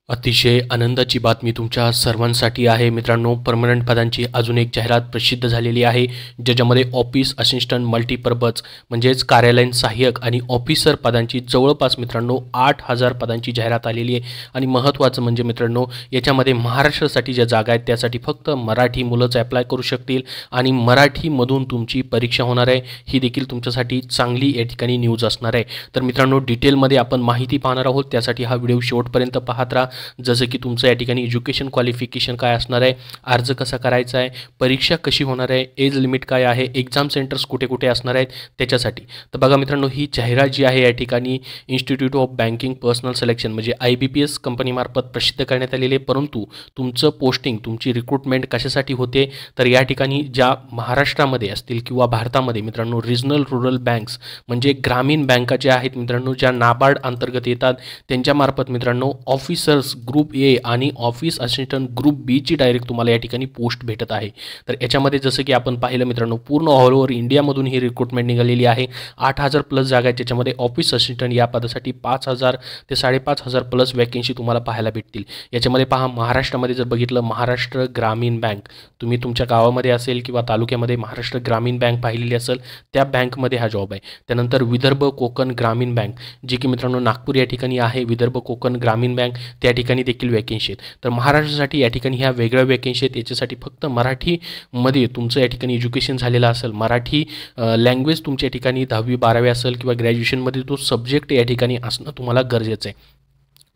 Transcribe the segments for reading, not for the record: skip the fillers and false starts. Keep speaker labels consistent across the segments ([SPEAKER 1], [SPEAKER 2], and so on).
[SPEAKER 1] अतिशय आनंदाची बातमी तुमच्या सर्वांसाठी आहे मित्रांनो. परमनंट पदांची अजून एक जाहिरात प्रसिद्ध झालेली आहे, ज्याच्यामध्ये ऑफिस असिस्टंट मल्टीपर्पज म्हणजेच कार्यालयीन सहाय्यक आणि ऑफिसर पदांची जवळपास मित्रांनो 8,000 पदांची जाहिरात आलेली आहे. आणि महत्त्वाचं म्हणजे मित्रांनो, याच्यामध्ये महाराष्ट्रासाठी ज्या जागा आहेत त्यासाठी फक्त मराठी मुलंच ॲप्लाय करू शकतील आणि मराठीमधून तुमची परीक्षा होणार आहे. ही देखील तुमच्यासाठी चांगली या ठिकाणी न्यूज असणार आहे. तर मित्रांनो, डिटेलमध्ये आपण माहिती पाहणार आहोत, त्यासाठी हा व्हिडिओ शेवटपर्यंत पाहत राहा. जसं की तुमचं या ठिकाणी एज्युकेशन क्वालिफिकेशन काय असणार आहे, अर्ज कसा करायचा आहे, परीक्षा कशी होणार आहे, एज लिमिट काय आहे, एक्झाम सेंटर्स कुठे कुठे असणार आहेत त्याच्यासाठी. तर बघा मित्रांनो, ही जाहिरात जी आहे या ठिकाणी institute of banking personal selection म्हणजे IBPS कंपनीमार्फत प्रसिद्ध करण्यात आलेली आहे. परंतु तुमचं पोस्टिंग, तुमची रिक्रुटमेंट कशासाठी होते, तर या ठिकाणी ज्या महाराष्ट्रामध्ये असतील किंवा भारतामध्ये मित्रांनो रिजनल रूरल बँक्स म्हणजे ग्रामीण बँका ज्या आहेत मित्रांनो, ज्या नाबार्ड अंतर्गत येतात, त्यांच्यामार्फत मित्रांनो ऑफिसर्स ग्रुप ए आणि ऑफिस असिस्टंट ग्रुप बी ची डायरेक्ट तुम्हाला या ठिकाणी पोस्ट भेटत आहे. तर याच्यामध्ये जसं की आपण पाहिलं मित्रांनो, पूर्ण ऑल ओव्हर इंडियामधून ही रिक्रुटमेंट निघालेली आहे. 8,000 प्लस जागा आहेत, ज्याच्यामध्ये ऑफिस असिस्टंट या पदासाठी 5,000 ते 5,500 प्लस वॅकेन्सी तुम्हाला पाहायला भेटतील. याच्यामध्ये पहा, महाराष्ट्रामध्ये जर बघितलं, महाराष्ट्र ग्रामीण बँक, तुम्ही तुमच्या गावामध्ये असेल किंवा तालुक्यामध्ये महाराष्ट्र ग्रामीण बँक पाहिलेली असेल, त्या बँकमध्ये हा जॉब आहे. त्यानंतर विदर्भ कोकण ग्रामीण बँक, जी की मित्रांनो नागपूर या ठिकाणी आहे, विदर्भ कोकण ग्रामीण बँक, त्या ठिकाणी देखील वॅकेन्सी आहेत. तर महाराष्ट्रासाठी या ठिकाणी ह्या वेगळ्या वॅकेन्सी आहेत. याच्यासाठी फक्त मराठीमध्ये तुमचं या ठिकाणी एज्युकेशन झालेलं असेल, मराठी लँग्वेज तुमच्या या ठिकाणी 10वी 12वी असेल किंवा ग्रॅज्युएशनमध्ये तो सब्जेक्ट या ठिकाणी असणं तुम्हाला गरजेचं आहे.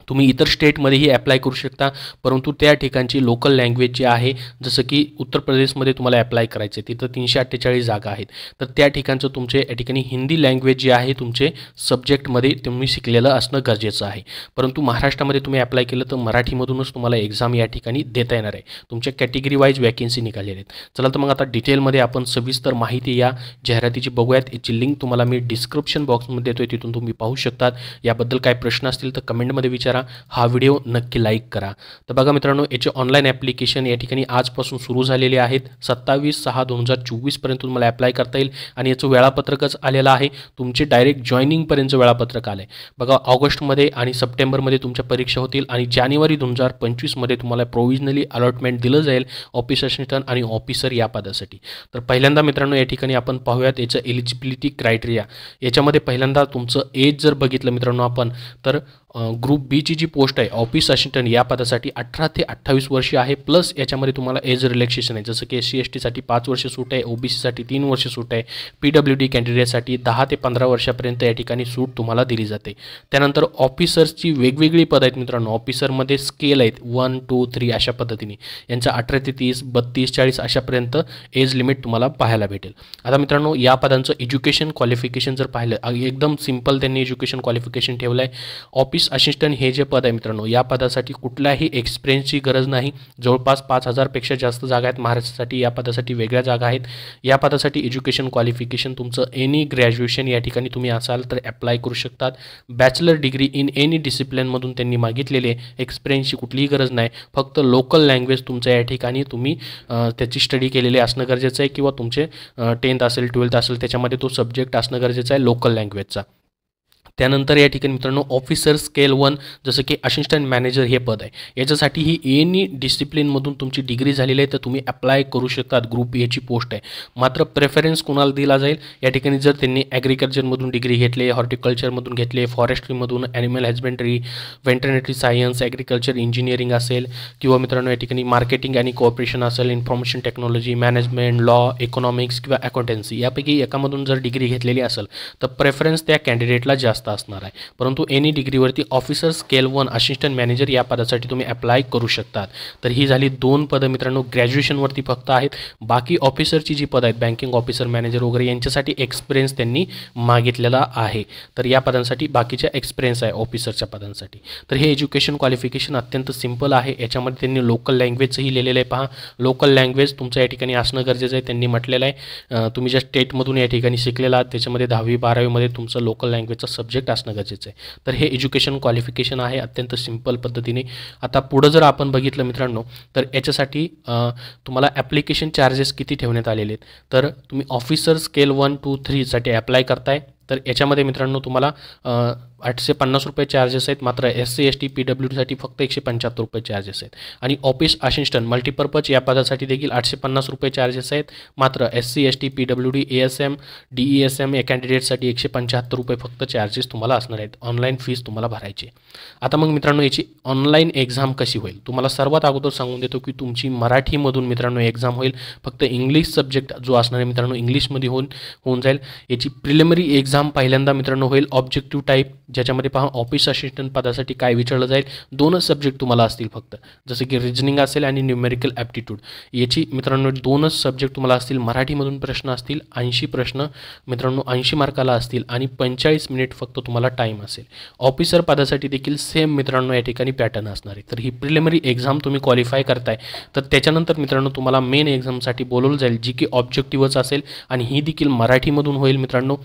[SPEAKER 1] तुम्ही इतर स्टेटमध्येही ॲप्लाय करू शकता, परंतु त्या ठिकाणची लोकल लँग्वेज जी आहे, जसं की उत्तर प्रदेशमध्ये तुम्हाला ॲप्लाय करायचं आहे, तिथं 348 जागा आहेत. तर त्या ठिकाणचं तुमचे या ठिकाणी हिंदी लँग्वेज जी आहे तुमचे सब्जेक्टमध्ये तुम्ही शिकलेलं असणं गरजेचं आहे. परंतु महाराष्ट्रामध्ये तुम्ही ॲप्लाय केलं तर मराठीमधूनच तुम्हाला एक्झाम या ठिकाणी देता येणार आहे. तुमच्या कॅटेगरी वाईज वॅकेन्सी निघालेल्या आहेत. चला तर मग आता डिटेलमध्ये आपण सविस्तर माहिती या जाहिरातीची बघूयात. याची लिंक तुम्हाला मी डिस्क्रिप्शन बॉक्समध्ये देतोय, तिथून तुम्ही पाहू शकतात. याबद्दल काय प्रश्न असतील तर कमेंटमध्ये विचारा. हा व्हिडिओ नक्की लाईक करा. तर बघा मित्रांनो, याचे ऑनलाईन ॲप्लिकेशन या ठिकाणी आजपासून सुरू झालेले आहेत. 27/6/2024 पर्यंत तुम्हाला ॲप्लाय करता येईल आणि याचं वेळापत्रकच आलेलं आहे. तुमचे डायरेक्ट जॉईनिंगपर्यंतचं वेळापत्रक आलं आहे. बघा, ऑगस्टमध्ये आणि सप्टेंबरमध्ये तुमच्या परीक्षा होतील आणि जानेवारी 2025मध्ये तुम्हाला प्रोव्हिजनली अलॉटमेंट दिलं जाईल ऑफिस असिस्टंट आणि ऑफिसर या पदासाठी. तर पहिल्यांदा मित्रांनो या ठिकाणी आपण पाहूयात याचं एलिजिबिलिटी क्रायटेरिया. याच्यामध्ये पहिल्यांदा तुमचं एज जर बघितलं मित्रांनो आपण, तर ग्रुप बीची जी पोस्ट आहे ऑफिस असिस्टंट या पदासाठी 18 ते 28 वर्ष आहे. प्लस याच्यामध्ये तुम्हाला एज रिलॅक्सेशन आहे, जसं की SC/ST साठी 5 वर्ष सूट आहे, OBC साठी 3 वर्ष सूट आहे, PWD कॅन्डिडेटसाठी 10 ते 15 वर्षापर्यंत या ठिकाणी सूट तुम्हाला दिली जाते. त्यानंतर ऑफिसर्सची वेगवेगळी पद आहेत मित्रांनो. ऑफिसरमध्ये स्केल आहेत 1, 2, 3 अशा पद्धतीने. यांचा 18 ते 30, 32, 40 अशापर्यंत एज लिमिट तुम्हाला पाहायला भेटेल. आता मित्रांनो, या पदांचं एज्युकेशन क्वालिफिकेशन जर पाहिलं, एकदम सिंपल त्यांनी एज्युकेशन क्वालिफिकेशन ठेवलं आहे. ऑफिस असिस्टंट हे जे पद आहे मित्रांनो, या पदासाठी कुठल्याही एक्सपिरियन्सची गरज नाही. जवळपास 5,000 पेक्षा जास्त जागा आहेत महाराष्ट्रासाठी. या पदासाठी वेगळ्या जागा आहेत. या पदासाठी एज्युकेशन क्वालिफिकेशन तुमचं एनी ग्रॅज्युएशन या ठिकाणी तुम्ही असाल तर ॲप्लाय करू शकतात. बॅचलर डिग्री इन एनी डिसिप्लिनमधून त्यांनी मागितलेले, एक्सपिरियन्सची कुठलीही गरज नाही. फक्त लोकल लँग्वेज तुमचं या ठिकाणी तुम्ही त्याची स्टडी केलेली असणं गरजेचं आहे, किंवा तुमचे 10th असेल 12th असेल त्याच्यामध्ये तो सब्जेक्ट असणं गरजेचं आहे लोकल लँग्वेजचा. त्यानंतर या ठिकाणी मित्रांनो ऑफिसर स्केल 1 जसं की असिस्टंट मॅनेजर हे पद आहे. याच्यासाठी ही एनी डिसिप्लिनमधून तुमची डिग्री झालेली आहे तर तुम्ही अप्लाय करू शकतात. ग्रुप एची पोस्ट आहे. मात्र प्रेफरन्स कोणाला दिला जाईल, या ठिकाणी जर त्यांनी ॲग्रिकल्चरमधून डिग्री घेतली, हॉर्टिकल्चरमधून घेतले, फॉरेस्ट्रीमधून, animal husbandry, veterinary science, agriculture engineering असेल, किंवा मित्रांनो या ठिकाणी मार्केटिंग आणि कोऑपरेशन असेल, information technology, management, law, economics किंवा अकाउंटन्सी यापैकी एकामधून जर डिग्री घेतलेली असेल तर प्रेफरन्स त्या कॅन्डिडेटला जास्त असणार आहे. परंतु एनी डिग्रीवरती ऑफिसर स्केल 1 असिस्टंट मॅनेजर या पदासाठी तुम्ही अप्लाय करू शकतात. तर ही झाली 2 पदं मित्रांनो, ग्रॅज्युएशनवरती फक्त आहेत. बाकी ऑफिसरची जी पदं आहेत बँकिंग ऑफिसर, मॅनेजर वगैरे यांच्यासाठी एक्सपिरियन्स त्यांनी मागितलेला आहे. तर या पदांसाठी बाकीच्या एक्सपिरियन्स आहे ऑफिसरच्या पदांसाठी. तर हे एज्युकेशन क्वालिफिकेशन अत्यंत सिंपल आहे. याच्यामध्ये त्यांनी लोकल लँग्वेजही लिहिलेलं आहे. पहा, लोकल लँग्वेज तुमचं या ठिकाणी असणं गरजेचं आहे. त्यांनी म्हटलेलं आहे तुम्ही ज्या स्टेटमधून या ठिकाणी शिकलेला आहात त्याच्यामध्ये 10वी 12वीमध्ये तुमचं लोकल लँग्वेजचा सब्जेक्ट असणं गरजेचं आहे. तर हे एज्युकेशन क्वालिफिकेशन आहे अत्यंत सिंपल पद्धतीने. आता पुढं जर आपण बघितलं मित्रांनो, तर याच्यासाठी तुम्हाला ॲप्लिकेशन चार्जेस किती ठेवण्यात आलेले आहेत. तर तुम्ही ऑफिसर स्केल 1, 2, 3 साठी अप्लाय करताय तर याच्यामध्ये मित्रांनो तुम्हाला ₹850 चार्जेस आहेत, मात्र SC ST PWDसाठी फक्त ₹175 चार्जेस आहेत. आणि ऑफिस असिस्टंट मल्टीपर्पज या पदासाठी देखील ₹850 चार्जेस आहेत, मात्र SC ST PWD ASM DESM या कॅन्डिडेटसाठी ₹175 फक्त चार्जेस तुम्हाला असणार आहेत. ऑनलाईन फीस तुम्हाला भरायची. आता मग मित्रांनो याची ऑनलाईन एक्झाम कशी होईल, तुम्हाला सर्वात अगोदर सांगून देतो की तुमची मराठीमधून मित्रांनो एक्झाम होईल. फक्त इंग्लिश सब्जेक्ट जो असणार आहे मित्रांनो इंग्लिशमध्ये होऊन जाईल. याची प्रिलिमिनरी एक्झाम पहिल्यांदा मित्रांनो होईल ऑब्जेक्टिव्ह टाईप, ज्याच्यामध्ये पहा ऑफिस असिस्टंट पदासाठी काय विचारलं जाईल. 2च सब्जेक्ट तुम्हाला असतील फक्त, जसं की रिजनिंग असेल आणि न्यूमेरिकल ॲप्टिट्यूड. याची मित्रांनो 2च सब्जेक्ट तुम्हाला असतील. मराठीमधून प्रश्न असतील, 80 प्रश्न मित्रांनो 80 मार्काला असतील आणि 45 मिनिट फक्त तुम्हाला टाईम असेल. ऑफिसर पदासाठी देखील सेम मित्रांनो या ठिकाणी पॅटर्न असणार आहे. तर ही प्रिलिमिनरी एक्झाम तुम्ही क्वालिफाय करताय, तर त्याच्यानंतर मित्रांनो तुम्हाला मेन एक्झामसाठी बोलवलं जाईल, जी की ऑब्जेक्टिव्हच असेल आणि ही देखील मराठीमधून होईल मित्रांनो,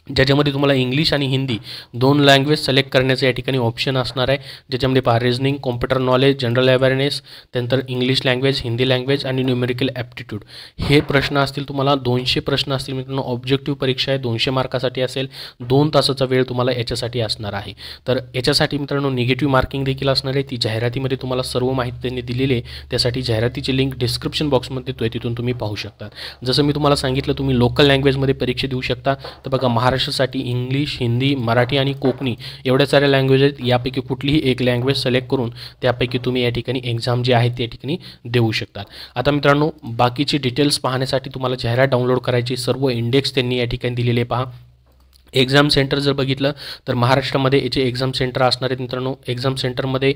[SPEAKER 1] ज्याच्यामध्ये तुम्हाला इंग्लिश आणि हिंदी 2 लँग्वेज सिलेक्ट करण्याचं या ठिकाणी ऑप्शन असणार आहे. ज्याच्यामध्ये पहा reasoning, computer knowledge, general awareness, त्यानंतर इंग्लिश लँग्वेज, हिंदी लँग्वेज आणि न्यूमेरिकल ॲप्टिट्यूड हे प्रश्न असतील. तुम्हाला 200 प्रश्न असतील मित्रांनो. ऑब्जेक्टिव्ह परीक्षा आहे, 200 मार्कासाठी असेल. 2 तासाचा वेळ तुम्हाला याच्यासाठी असणार आहे. तर याच्यासाठी मित्रांनो निगेटिव्ह मार्किंग देखील असणार आहे. ती जाहिरातीमध्ये तुम्हाला सर्व माहिती त्यांनी दिलेली आहे. त्यासाठी जाहिरातीची लिंक डिस्क्रिप्शन बॉक्समध्ये देतोय, तिथून तुम्ही पाहू शकता. जसं मी तुम्हाला सांगितलं तुम्ही लोकल लँग्वेजमध्ये परीक्षा देऊ शकता. तर बघा महाराष्ट्रासाठी इंग्लिश, हिंदी, मराठी आणि कोकणी एवढ्या साऱ्या लँग्वेज आहेत. यापैकी कुठलीही एक लँग्वेज सिलेक्ट करून त्यापैकी तुम्ही या ठिकाणी एक्झाम जी आहे त्या ठिकाणी देऊ शकतात. आता मित्रांनो बाकीची डिटेल्स पाहण्यासाठी तुम्हाला जाहिरात डाउनलोड करायची. सर्व इंडेक्स त्यांनी या ठिकाणी दिलेले पहा. एक्झाम सेंटर जर बघितलं तर महाराष्ट्रामध्ये याचे एक्झाम सेंटर असणार आहेत मित्रांनो. एक्झाम सेंटरमध्ये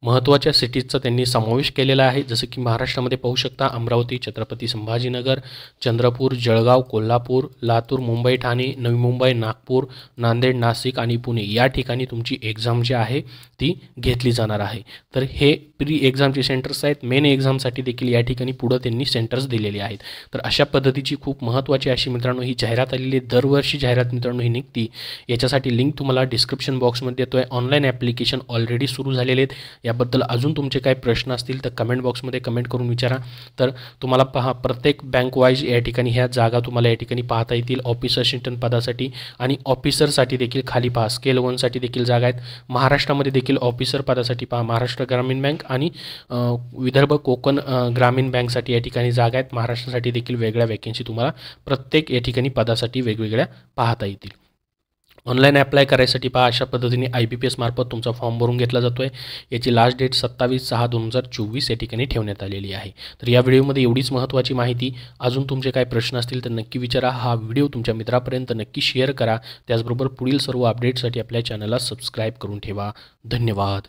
[SPEAKER 1] महत्त्वाच्या सिटीजचा त्यांनी समावेश केलेला आहे. जसं की महाराष्ट्रामध्ये पाहू शकता अमरावती, छत्रपती संभाजीनगर, चंद्रपूर, जळगाव, कोल्हापूर, लातूर, मुंबई, ठाणे, नवी मुंबई, नागपूर, नांदेड, नाशिक आणि पुणे या ठिकाणी तुमची एक्झाम जी आहे ती घेतली जाणार आहे. तर हे प्री एक्झामचे सेंटर्स आहेत. मेन एक्झामसाठी देखील या ठिकाणी पुढं त्यांनी सेंटर्स दिलेले आहेत. तर अशा पद्धतीची खूप महत्त्वाची अशी मित्रांनो ही जाहिरात आलेली आहे. दरवर्षी जाहिरात मित्रांनो ही निघती. याच्यासाठी लिंक तुम्हाला डिस्क्रिप्शन बॉक्समध्ये देतो आहे. ऑनलाईन ॲप्लिकेशन ऑलरेडी सुरू झालेले आहेत. याबद्दल अजून तुमचे काही प्रश्न असतील तर कमेंट बॉक्समध्ये कमेंट करून विचारा. तर तुम्हाला पहा प्रत्येक बँक वाईज या ठिकाणी ह्या जागा तुम्हाला या ठिकाणी पाहता येतील. ऑफिस असिस्टंट पदासाठी आणि ऑफिसरसाठी देखील खाली पहा स्केल 1साठी देखील जागा आहेत. महाराष्ट्रामध्ये देखील ऑफिसर पदासाठी पहा महाराष्ट्र ग्रामीण बँक आणि विदर्भ कोकण ग्रामीण बँकसाठी या ठिकाणी जागा आहेत. महाराष्ट्रासाठी देखील वेगळ्या वॅकेन्सी तुम्हाला प्रत्येक या ठिकाणी पदासाठी वेगवेगळ्या पाहता येतील. ऑनलाईन अप्लाय करायसाठी पहा अशा पद्धतीने IBPS मार्फत तुमचा फॉर्म भरून घेतला जातो आहे. याची लास्ट डेट 27/6/2024 या ठिकाणी ठेवण्यात आलेली आहे. तर या व्हिडिओमध्ये एवढीच महत्त्वाची माहिती. अजून तुमचे काही प्रश्न असतील तर नक्की विचारा. हा व्हिडिओ तुमच्या मित्रापर्यंत नक्की शेअर करा. त्याचबरोबर पुढील सर्व अपडेट्ससाठी आपल्या चॅनलला सबस्क्राईब करून ठेवा. धन्यवाद.